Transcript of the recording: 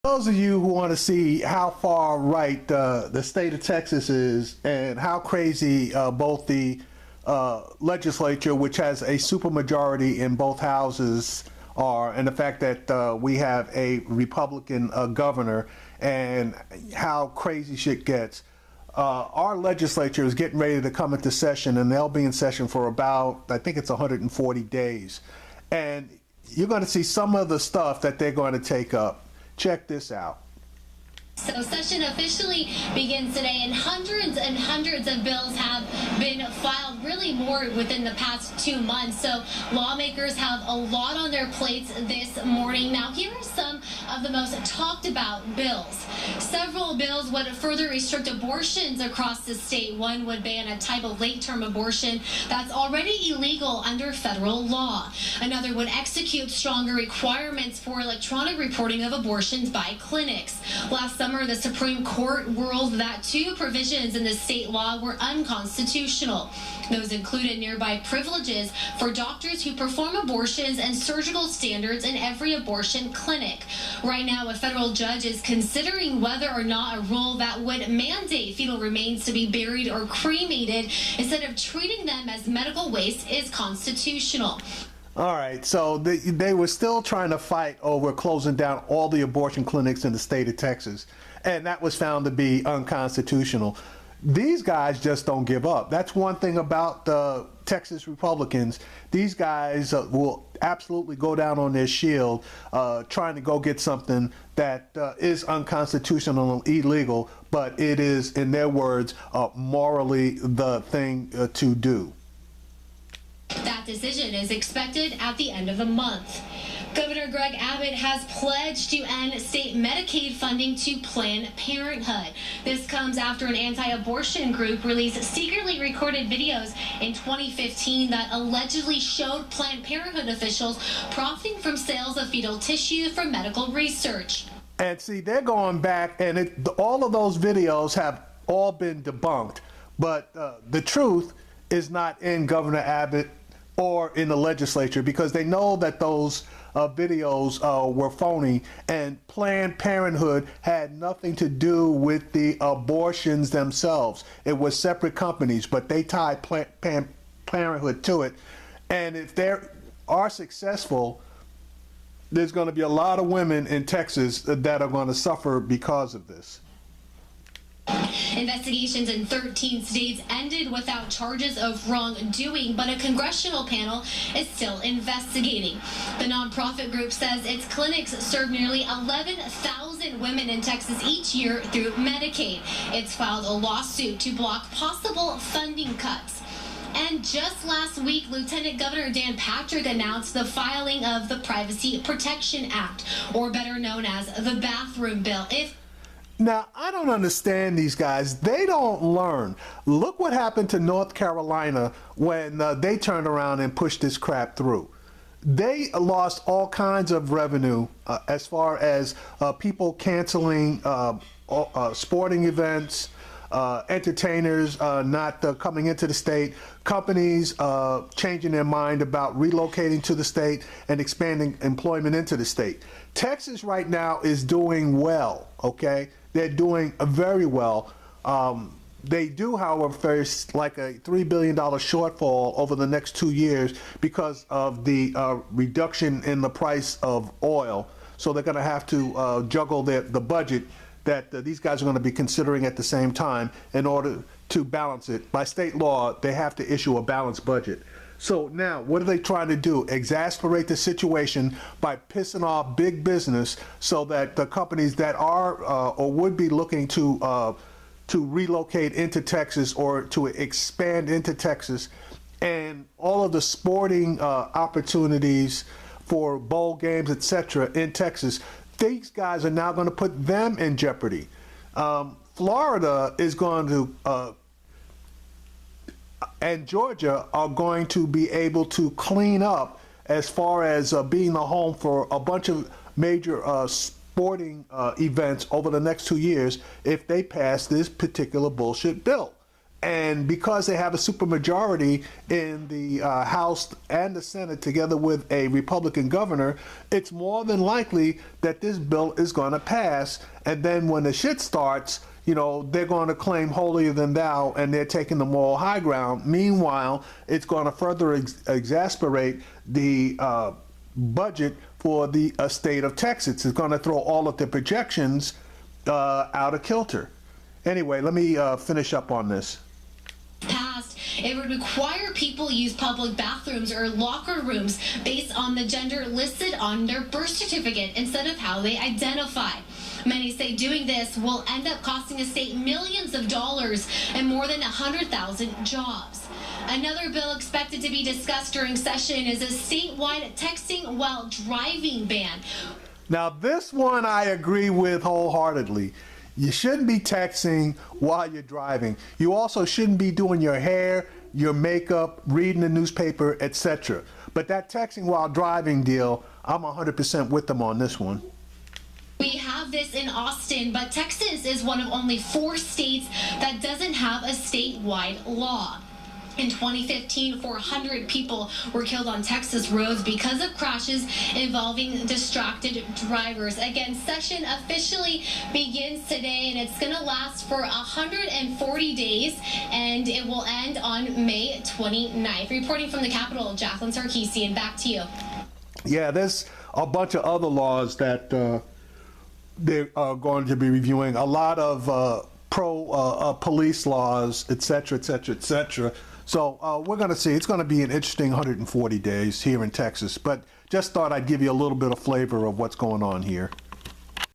Those of you who want to see how far right the state of Texas is and how crazy both the legislature, which has a supermajority in both houses, are, and the fact that we have a Republican governor, and how crazy shit gets. Our legislature is getting ready to come into session, and they'll be in session for about, I think it's 140 days. And you're going to see some of the stuff that they're going to take up. Check this out. So session officially begins today, and hundreds of bills have been filed, really more within the past 2 months. So lawmakers have a lot on their plates this morning. Now, here are some of the most talked about bills. Several bills would further restrict abortions across the state. One would ban a type of late-term abortion that's already illegal under federal law. Another would execute stronger requirements for electronic reporting of abortions by clinics. Last summer, the Supreme Court ruled that 2 provisions in the state law were unconstitutional. Those included nearby privileges for doctors who perform abortions and surgical standards in every abortion clinic. Right now, a federal judge is considering whether or not a rule that would mandate fetal remains to be buried or cremated instead of treating them as medical waste is constitutional. All right, so they were still trying to fight over closing down all the abortion clinics in the state of Texas, and that was found to be unconstitutional. These guys just don't give up. That's one thing about the Texas Republicans. These guys will absolutely go down on their shield trying to go get something that is unconstitutional and illegal, but it is, in their words, morally the thing to do. That decision is expected at the end of the month. Governor Greg Abbott has pledged to end state Medicaid funding to Planned Parenthood. This comes after an anti-abortion group released secretly recorded videos in 2015 that allegedly showed Planned Parenthood officials profiting from sales of fetal tissue for medical research. And see, they're going back, and all of those videos have all been debunked. But the truth is not in Governor Abbott or in the legislature, because they know that those videos were phony, and Planned Parenthood had nothing to do with the abortions themselves. It was separate companies, but they tied Planned Parenthood to it. And if they are successful, there's going to be a lot of women in Texas that are going to suffer because of this. Investigations in 13 states ended without charges of wrongdoing, but a congressional panel is still investigating. The nonprofit group says its clinics serve nearly 11,000 women in Texas each year through Medicaid. It's filed a lawsuit to block possible funding cuts. And just last week, Lieutenant Governor Dan Patrick announced the filing of the Privacy Protection Act, or better known as the bathroom bill. Now, I don't understand these guys. They don't learn. Look what happened to North Carolina when they turned around and pushed this crap through. They lost all kinds of revenue as far as people canceling sporting events, entertainers not coming into the state, companies changing their mind about relocating to the state and expanding employment into the state. Texas right now is doing well, okay? They're doing very well. They do, however, face like a $3 billion shortfall over the next 2 years because of the reduction in the price of oil. So they're going to have to juggle the budget that these guys are going to be considering at the same time in order to balance it. By state law, they have to issue a balanced budget. So now, what are they trying to do? Exasperate the situation by pissing off big business so that the companies that are or would be looking to relocate into Texas or to expand into Texas, and all of the sporting opportunities for bowl games, etc. in Texas, these guys are now going to put them in jeopardy. Florida is going to and Georgia are going to be able to clean up as far as being the home for a bunch of major sporting events over the next 2 years if they pass this particular bullshit bill. And because they have a supermajority in the House and the Senate, together with a Republican governor, it's more than likely that this bill is going to pass. And then when the shit starts, you know, they're going to claim holier than thou, and they're taking the moral high ground. Meanwhile, it's going to further exasperate the budget for the state of Texas. It's going to throw all of the projections out of kilter. Anyway, let me finish up on this. Passed, it would require people use public bathrooms or locker rooms based on the gender listed on their birth certificate instead of how they identify. Many say doing this will end up costing the state millions of dollars and more than 100,000 jobs. Another bill expected to be discussed during session is a statewide texting while driving ban. Now, this one I agree with wholeheartedly. You shouldn't be texting while you're driving. You also shouldn't be doing your hair, your makeup, reading the newspaper, etc. But that texting while driving deal, I'm 100% with them on this one. We have this in Austin, but Texas is one of only 4 states that doesn't have a statewide law. In 2015, 400 people were killed on Texas roads because of crashes involving distracted drivers. Again, session officially begins today, and it's going to last for 140 days, and it will end on May 29th. Reporting from the Capitol, Jacqueline Sarkeesian, back to you. Yeah, there's a bunch of other laws that they are going to be reviewing. A lot of pro-police laws, etc., etc., etc. So we're going to see. It's going to be an interesting 140 days here in Texas. But just thought I'd give you a little bit of flavor of what's going on here.